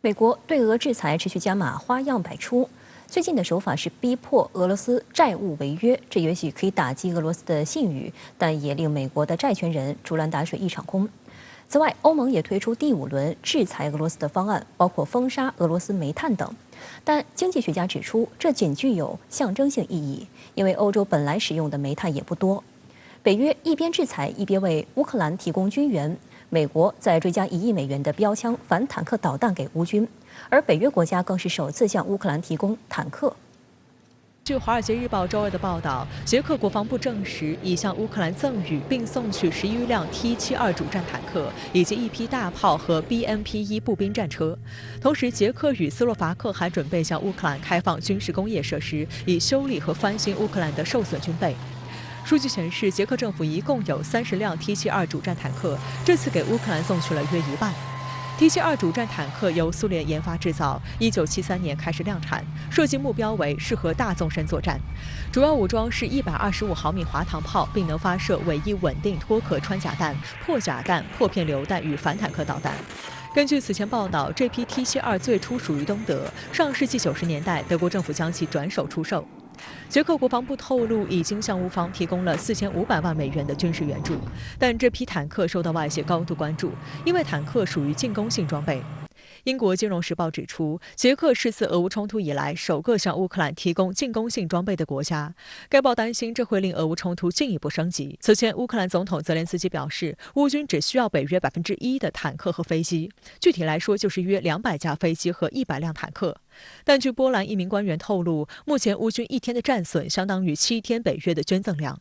美国对俄制裁持续加码，花样百出。最近的手法是逼迫俄罗斯债务违约，这也许可以打击俄罗斯的信誉，但也令美国的债权人竹篮打水一场空。此外，欧盟也推出第5轮制裁俄罗斯的方案，包括封杀俄罗斯煤炭等。但经济学家指出，这仅具有象征性意义，因为欧洲本来使用的煤炭也不多。北约一边制裁，一边为乌克兰提供军援。美国再追加1亿美元的标枪反坦克导弹给乌军，而北约国家更是首次向乌克兰提供坦克。据《华尔街日报》周二的报道，捷克国防部证实已向乌克兰赠予并送去11余辆 T-72主战坦克，以及1批大炮和 BMP-1步兵战车。同时，捷克与斯洛伐克还准备向乌克兰开放军事工业设施，以修理和翻新乌克兰的受损军备。数据显示，捷克政府一共有30辆 T-72主战坦克，这次给乌克兰送去了约一半。T-72主战坦克由苏联研发制造，1973年开始量产，设计目标为适合大纵深作战。主要武装是125毫米滑膛炮，并能发射尾翼稳定脱壳穿甲弹、破甲弹、破片榴弹与反坦克导弹。根据此前报道，这批 T-72最初属于东德，上世纪90年代德国政府将其转手出售。捷克国防部透露，已经向乌方提供了4500万美元的军事援助，但这批坦克受到外界高度关注，因为坦克属于进攻性装备。英国金融时报指出，捷克是自俄乌冲突以来首个向乌克兰提供进攻性装备的国家。该报担心这会令俄乌冲突进一步升级。此前，乌克兰总统泽连斯基表示，乌军只需要北约1%的坦克和飞机，具体来说就是约200架飞机和100辆坦克。但据波兰一名官员透露，目前乌军1天的战损相当于7天北约的捐赠量。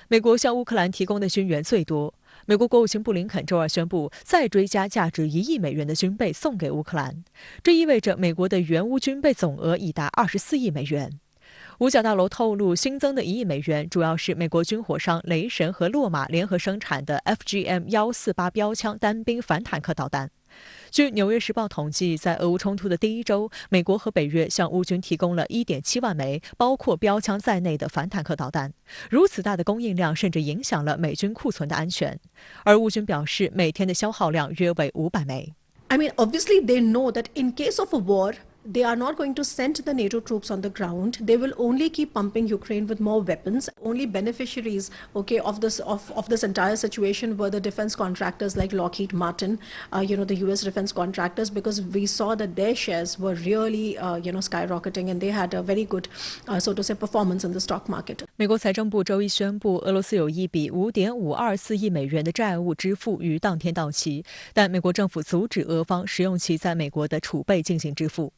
美国向乌克兰提供的军援最多。美国国务卿布林肯周二宣布，再追加价值1亿美元的军备送给乌克兰，这意味着美国的援乌军备总额已达24亿美元。五角大楼透露，新增的1亿美元主要是美国军火商雷神和洛马联合生产的 FGM-148标枪单兵反坦克导弹。据《纽约时报》统计，在俄乌冲突的第1周，美国和北约向乌军提供了1.7万枚包括标枪在内的反坦克导弹。如此大的供应量，甚至影响了美军库存的安全。而乌军表示，每天的消耗量约为500枚。I mean, obviously, they know that in case of a war, they are not going to send the NATO troops on the ground. They will only keep pumping Ukraine with more weapons. Only beneficiaries, of this entire situation were the defense contractors like Lockheed Martin, the U.S. defense contractors, because we saw that their shares were really, skyrocketing, and they had a very good, so to say, performance in the stock market. 美国财政部周一宣布，俄罗斯有一笔5.524亿美元的债务支付于当天到期，但美国政府阻止俄方使用其在美国的储备进行支付。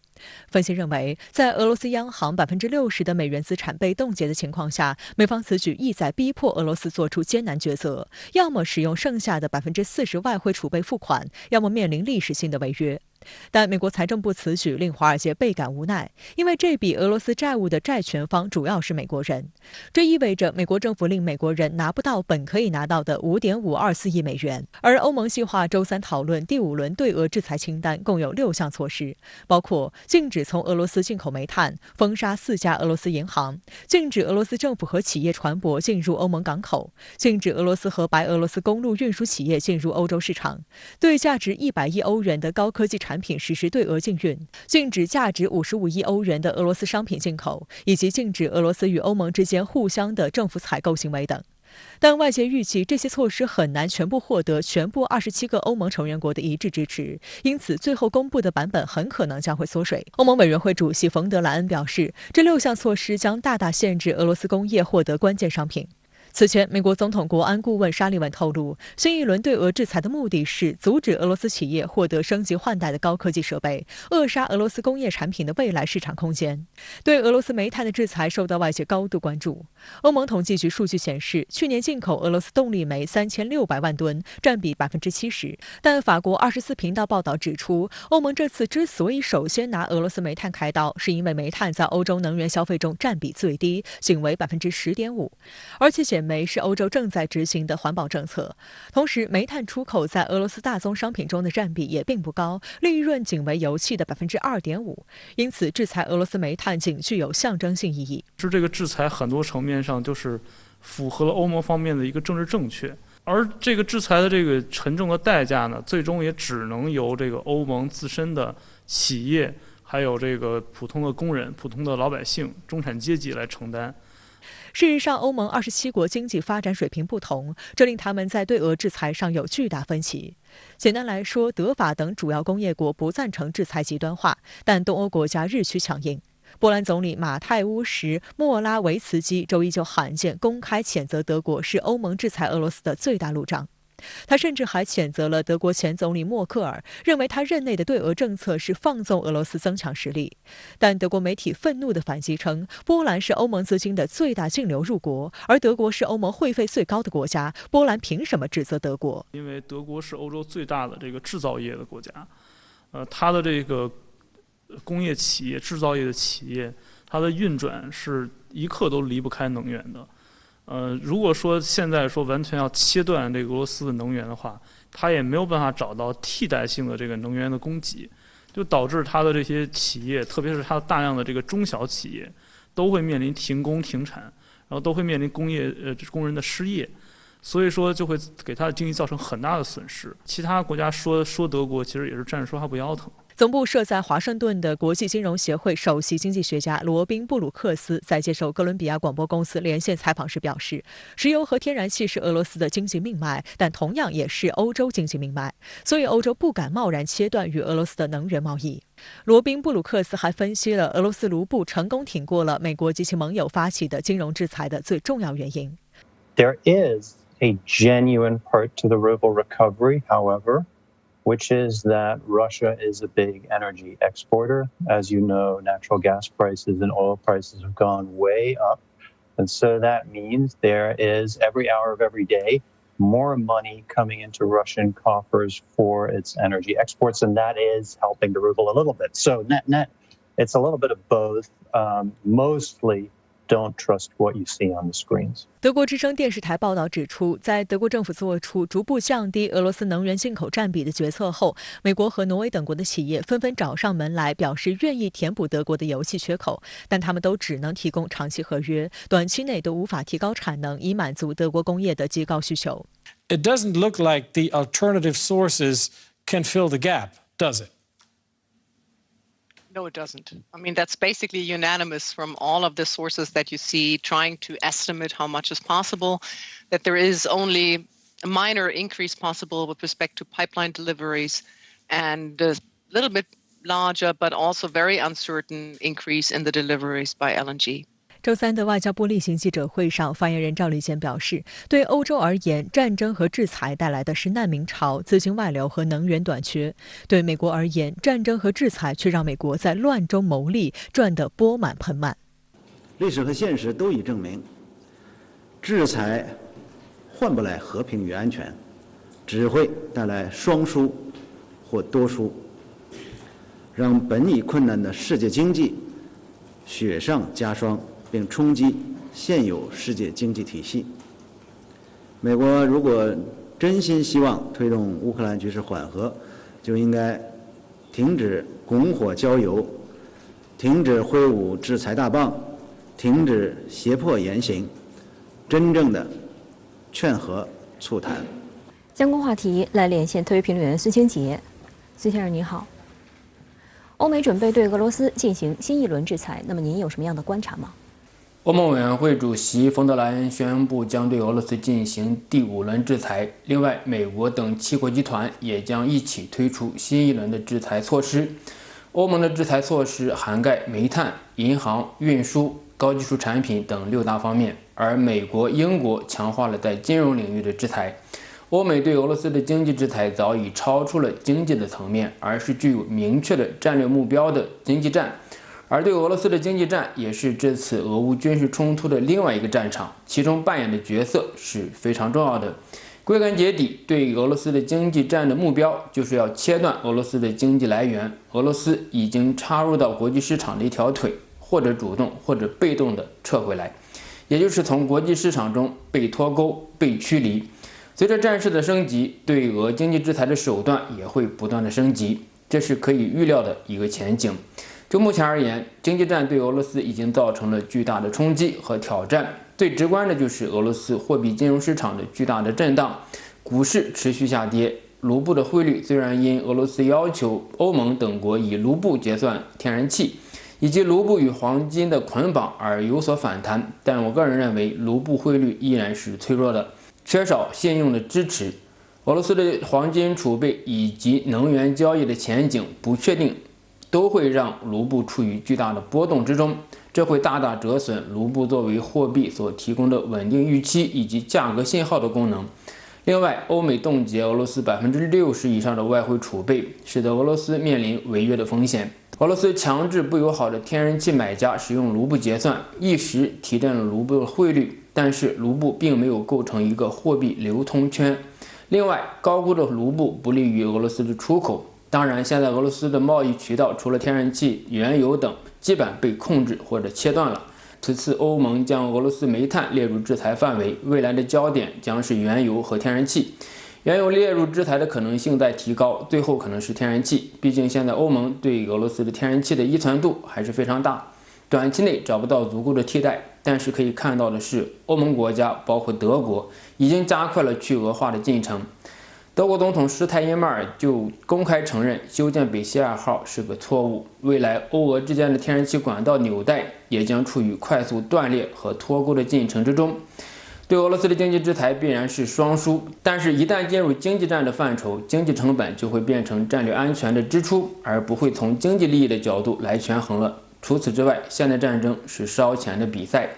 分析认为，在俄罗斯央行60%的美元资产被冻结的情况下，美方此举意在逼迫俄罗斯做出艰难抉择，要么使用剩下的40%外汇储备付款，要么面临历史性的违约。但美国财政部此举令华尔街倍感无奈，因为这笔俄罗斯债务的债权方主要是美国人，这意味着美国政府令美国人拿不到本可以拿到的5.524亿美元。而欧盟计划周3讨论第5轮对俄制裁清单，共有6项措施，包括禁止从俄罗斯进口煤炭，封杀4家俄罗斯银行，禁止俄罗斯政府和企业船舶进入欧盟港口，禁止俄罗斯和白俄罗斯公路运输企业进入欧洲市场，对价值100亿欧元的高科技产品实施对俄禁运，禁止价值55亿欧元的俄罗斯商品进口，以及禁止俄罗斯与欧盟之间互相的政府采购行为等。但外界预计这些措施很难全部获得全部27个欧盟成员国的一致支持，因此最后公布的版本很可能将会缩水。欧盟委员会主席冯德莱恩表示，这6项措施将大大限制俄罗斯工业获得关键商品。此前，美国总统国安顾问沙利文透露，新一轮对俄制裁的目的是阻止俄罗斯企业获得升级换代的高科技设备，扼杀俄罗斯工业产品的未来市场空间。对俄罗斯煤炭的制裁受到外界高度关注。欧盟统计局数据显示，去年进口俄罗斯动力煤3600万吨，占比70%。但法国24频道报道指出，欧盟这次之所以首先拿俄罗斯煤炭开刀，是因为煤炭在欧洲能源消费中占比最低，仅为10.5%，而且煤是欧洲正在执行的环保政策，同时煤炭出口在俄罗斯大宗商品中的占比也并不高，利润仅为油气的2.5%，因此制裁俄罗斯煤炭仅具有象征性意义。这个制裁很多层面上就是符合了欧盟方面的一个政治正确，而这个制裁的这个沉重的代价呢，最终也只能由这个欧盟自身的企业，还有这个普通的工人、普通的老百姓、中产阶级来承担。事实上，欧盟27国经济发展水平不同，这令他们在对俄制裁上有巨大分歧。简单来说，德法等主要工业国不赞成制裁极端化，但东欧国家日趋强硬。波兰总理马泰乌什·莫拉维茨基周一就罕见公开谴责德国是欧盟制裁俄罗斯的最大路障。他甚至还谴责了德国前总理默克尔，认为他任内的对俄政策是放纵俄罗斯增强实力。但德国媒体愤怒地反击称，波兰是欧盟资金的最大净流入国，而德国是欧盟会费最高的国家，波兰凭什么指责德国？因为德国是欧洲最大的这个制造业的国家，它的这个工业企业、制造业的企业，它的运转是一刻都离不开能源的。如果说现在说完全要切断这个俄罗斯的能源的话，它也没有办法找到替代性的这个能源的供给，就导致它的这些企业，特别是它大量的这个中小企业，都会面临停工停产，然后都会面临工人的失业，所以说就会给它的经济造成很大的损失。其他国家说德国，其实也是站着说话不腰疼。总部设在华盛顿的国际金融协会首席经济学家罗宾·布鲁克斯在接受哥伦比亚广播公司连线采访时表示，石油和天然气是俄罗斯的经济命脉，但同样也是欧洲经济命脉，所以欧洲不敢贸然切断与俄罗斯的能源贸易。罗宾·布鲁克斯还分析了俄罗斯卢布成功挺过了美国及其盟友发起的金融制裁的最重要原因。There is a genuine part to the ruble recovery, however,which is that Russia is a big energy exporter. As you know, natural gas prices and oil prices have gone way up. And so that means there is, every hour of every day, more money coming into Russian coffers for its energy exports, and that is helping the ruble a little bit. So net, it's a little bit of both, mostly.Don't trust what you see on the screens. 德国之声电视台报道指出，在德国政府做出逐步降低俄罗斯能源进口占比的决策后，美国和挪威等国的企业纷纷找上门来，表示愿意填补德国的油气缺口，但他们都只能提供长期合约，短期内都无法提高产能，以满足德国工业的极高需求。It doesn't look like the alternative sources can fill the gap, does it?No, it doesn't. I mean, that's basically unanimous from all of the sources that you see trying to estimate how much is possible, that there is only a minor increase possible with respect to pipeline deliveries and a little bit larger, but also very uncertain increase in the deliveries by LNG.周三的外交部例行记者会上，发言人赵立坚表示，对欧洲而言，战争和制裁带来的是难民潮、资金外流和能源短缺；对美国而言，战争和制裁却让美国在乱中牟利，赚得钵满盆满。历史和现实都已证明，制裁换不来和平与安全，只会带来双输或多输，让本已困难的世界经济雪上加霜，并冲击现有世界经济体系。美国如果真心希望推动乌克兰局势缓和，就应该停止拱火浇油，停止挥舞制裁大棒，停止胁迫言行，真正的劝和促谈。相关话题来连线特约评论员孙清杰。孙先生您好。欧美准备对俄罗斯进行新一轮制裁，那么您有什么样的观察吗？欧盟委员会主席冯德莱恩宣布将对俄罗斯进行第5轮制裁，另外，美国等7国集团也将一起推出新一轮的制裁措施。欧盟的制裁措施涵盖煤炭、银行、运输、高技术产品等6大方面，而美国、英国强化了在金融领域的制裁。欧美对俄罗斯的经济制裁早已超出了经济的层面，而是具有明确的战略目标的经济战。而对俄罗斯的经济战也是这次俄乌军事冲突的另外一个战场，其中扮演的角色是非常重要的。归根结底，对俄罗斯的经济战的目标就是要切断俄罗斯的经济来源。俄罗斯已经插入到国际市场的一条腿，或者主动或者被动的撤回来，也就是从国际市场中被脱钩、被驱离。随着战事的升级，对俄经济制裁的手段也会不断的升级，这是可以预料的一个前景。就目前而言，经济战对俄罗斯已经造成了巨大的冲击和挑战。最直观的就是俄罗斯货币金融市场的巨大的震荡，股市持续下跌。卢布的汇率虽然因俄罗斯要求欧盟等国以卢布结算天然气，以及卢布与黄金的捆绑而有所反弹，但我个人认为卢布汇率依然是脆弱的，缺少信用的支持。俄罗斯的黄金储备以及能源交易的前景不确定，都会让卢布处于巨大的波动之中，这会大大折损卢布作为货币所提供的稳定预期以及价格信号的功能。另外，欧美冻结俄罗斯60%以上的外汇储备，使得俄罗斯面临违约的风险。俄罗斯强制不友好的天然气买家使用卢布结算，一时提振了卢布的汇率，但是卢布并没有构成一个货币流通圈。另外，高估的卢布不利于俄罗斯的出口。当然，现在俄罗斯的贸易渠道除了天然气、原油等，基本被控制或者切断了。此次欧盟将俄罗斯煤炭列入制裁范围，未来的焦点将是原油和天然气。原油列入制裁的可能性在提高，最后可能是天然气。毕竟现在欧盟对俄罗斯的天然气的依存度还是非常大，短期内找不到足够的替代。但是可以看到的是，欧盟国家包括德国已经加快了去俄化的进程。德国总统施泰因迈尔就公开承认修建北溪2号是个错误，未来欧俄之间的天然气管道纽带也将处于快速断裂和脱钩的进程之中。对俄罗斯的经济制裁必然是双输，但是一旦进入经济战的范畴，经济成本就会变成战略安全的支出，而不会从经济利益的角度来权衡了。除此之外，现代战争是烧钱的比赛，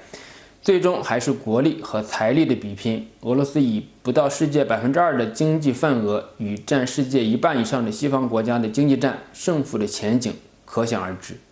最终还是国力和财力的比拼。俄罗斯以不到世界2%的经济份额与占世界1半以上的西方国家的经济战，胜负的前景可想而知。